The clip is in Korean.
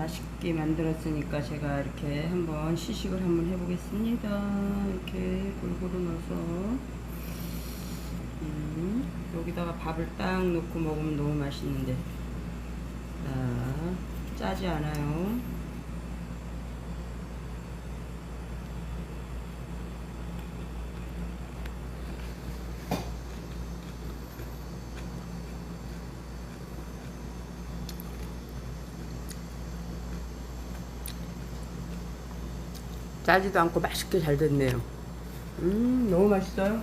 맛있게 만들었으니까 제가 이렇게 한번 시식을 한번 해보겠습니다. 이렇게 골고루 넣어서 여기다가 밥을 딱 넣고 먹으면 너무 맛있는데 짜지 않아요. 짜지도 않고 맛있게 잘 됐네요. 너무 맛있어요.